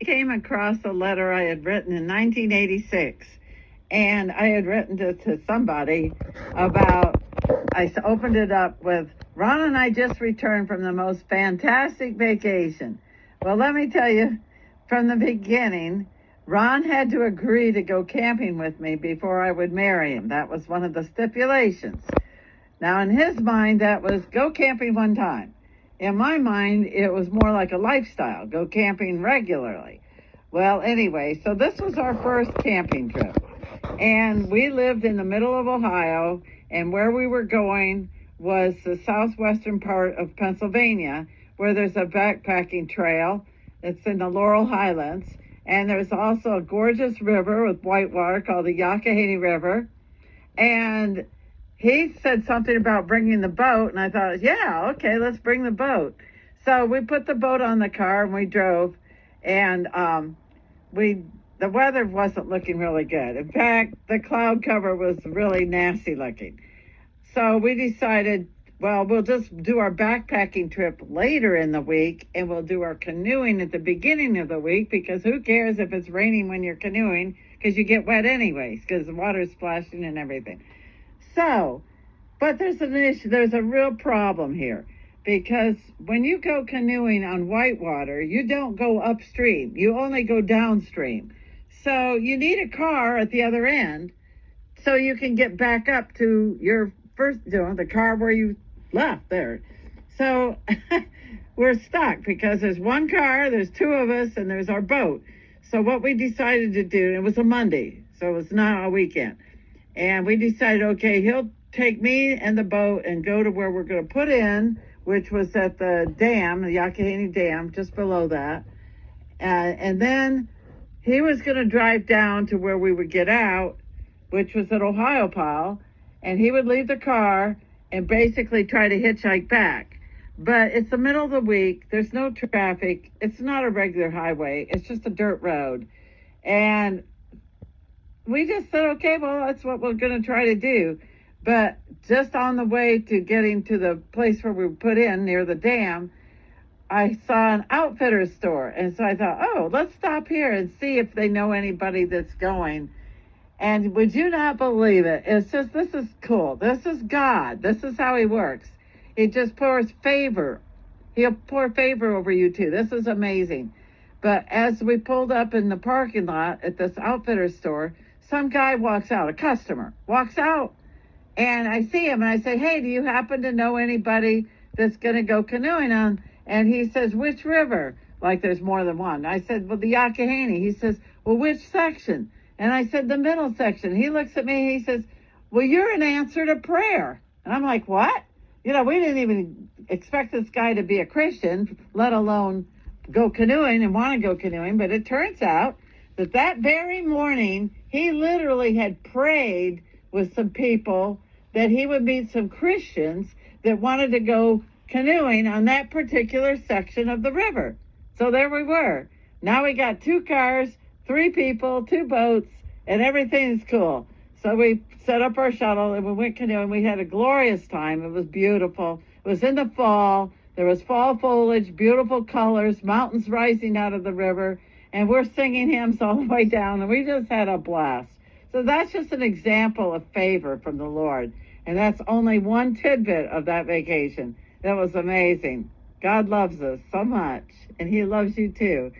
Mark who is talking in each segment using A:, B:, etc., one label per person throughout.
A: came across a letter I had written in 1986, and I had written to somebody about, I opened it up with, Ron and I just returned from the most fantastic vacation. Well, let me tell you, from the beginning, Ron had to agree to go camping with me before I would marry him. That was one of the stipulations. Now, in his mind, that was go camping one time. In my mind, it was more like a lifestyle, go camping regularly. Well, anyway, so this was our first camping trip. And we lived in the middle of Ohio, and where we were going was the southwestern part of Pennsylvania, where there's a backpacking trail. It's in the Laurel Highlands. And there's also a gorgeous river with white water called the Youghiogheny River. And he said something about bringing the boat, and I thought, yeah, okay, let's bring the boat. So we put the boat on the car, and we drove, and the weather wasn't looking really good. In fact, the cloud cover was really nasty looking. So we decided, well, we'll just do our backpacking trip later in the week, and we'll do our canoeing at the beginning of the week, because who cares if it's raining when you're canoeing, because you get wet anyways, because the water's splashing and everything. So, but there's an issue, there's a real problem here, because when you go canoeing on whitewater, you don't go upstream, you only go downstream. So you need a car at the other end so you can get back up to your first, the car where you left there. So we're stuck because there's one car, there's two of us, and there's our boat. So what we decided to do, it was a Monday, so it was not a weekend. And we decided, okay, he'll take me and the boat and go to where we're going to put in, which was at the dam, the Youghiogheny Dam, just below that. And then he was going to drive down to where we would get out, which was at Ohiopyle, and he would leave the car and basically try to hitchhike back. But it's the middle of the week. There's no traffic. It's not a regular highway. It's just a dirt road. And we just said, okay, well, that's what we're going to try to do. But just on the way to getting to the place where we put in near the dam, I saw an outfitter store. And so I thought, oh, let's stop here and see if they know anybody that's going. And would you not believe it? It's just, this is cool. This is God. This is how he works. He just pours favor. He'll pour favor over you too. This is amazing. But as we pulled up in the parking lot at this outfitter store, some guy walks out, a customer walks out, and I see him and I say, hey, do you happen to know anybody that's going to go canoeing on? And he says, which river? Like there's more than one. I said, well, the Youghiogheny. He says, well, which section? And I said, the middle section. He looks at me and he says, well, you're an answer to prayer. And I'm like, what? We didn't even expect this guy to be a Christian, let alone go canoeing and want to go canoeing. But it turns out that very morning, he literally had prayed with some people that he would meet some Christians that wanted to go canoeing on that particular section of the river. So there we were. Now we got 2 cars, 3 people, 2 boats, and everything's cool. So we set up our shuttle and we went canoeing. We had a glorious time. It was beautiful. It was in the fall. There was fall foliage, beautiful colors, mountains rising out of the river. And we're singing hymns all the way down, and we just had a blast. So that's just an example of favor from the Lord. And that's only one tidbit of that vacation. That was amazing. God loves us so much, and he loves you too.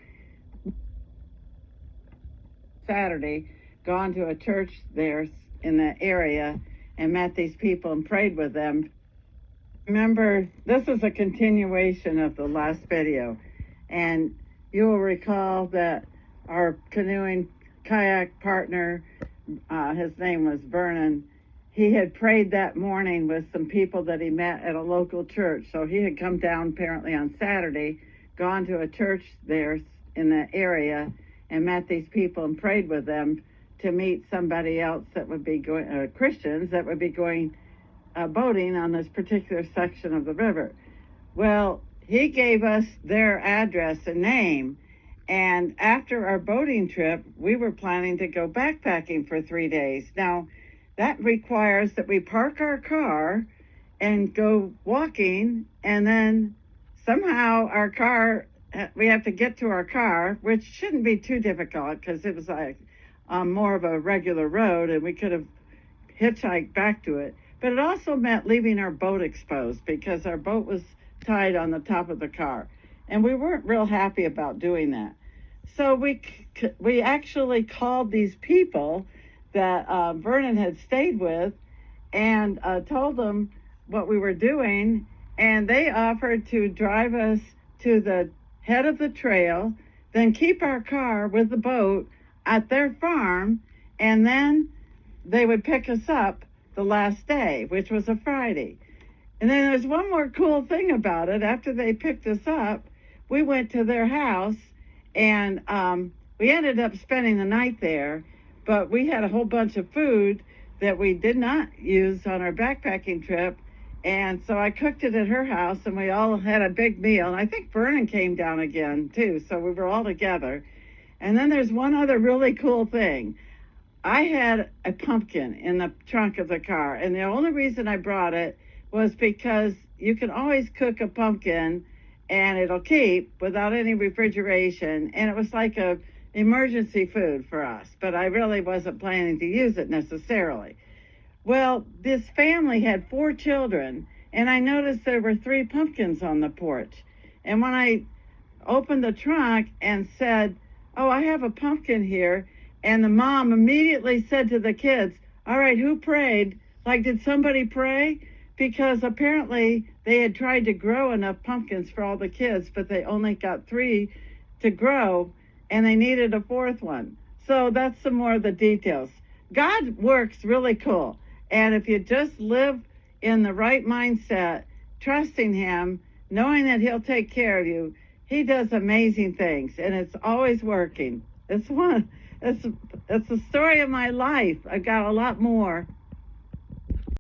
A: Saturday, gone to a church there in the area and met these people and prayed with them. Remember, this is a continuation of the last video. And you will recall that our canoeing kayak partner, his name was Vernon, he had prayed that morning with some people that he met at a local church. So he had come down apparently on Saturday, gone to a church there in the area and met these people and prayed with them to meet somebody else that would be going, Christians that would be going boating on this particular section of the river. Well, he gave us their address and name, and after our boating trip, we were planning to go backpacking for 3 days. Now, that requires that we park our car and go walking, and then somehow our car we have to get to our car, which shouldn't be too difficult because it was like more of a regular road and we could have hitchhiked back to it. But it also meant leaving our boat exposed because our boat was tied on the top of the car. And we weren't real happy about doing that. So we actually called these people that Vernon had stayed with and told them what we were doing. And they offered to drive us to the head of the trail, then keep our car with the boat at their farm, and then they would pick us up the last day, which was a Friday. And then there's one more cool thing about it. After they picked us up, we went to their house, and we ended up spending the night there, but we had a whole bunch of food that we did not use on our backpacking trip. And so I cooked it at her house, and we all had a big meal. And I think Vernon came down again, too, so we were all together. And then there's one other really cool thing. I had a pumpkin in the trunk of the car, and the only reason I brought it was because you can always cook a pumpkin, and it'll keep without any refrigeration. And it was like a emergency food for us, but I really wasn't planning to use it necessarily. Well, this family had 4 children, and I noticed there were 3 pumpkins on the porch. And when I opened the trunk and said, "Oh, I have a pumpkin here," and the mom immediately said to the kids, "All right, who prayed? Like, did somebody pray?" Because apparently they had tried to grow enough pumpkins for all the kids, but they only got 3 to grow, and they needed a 4th one. So that's some more of the details. God works really cool. And if you just live in the right mindset, trusting him, knowing that he'll take care of you, he does amazing things, and it's always working. It's the story of my life. I've got a lot more.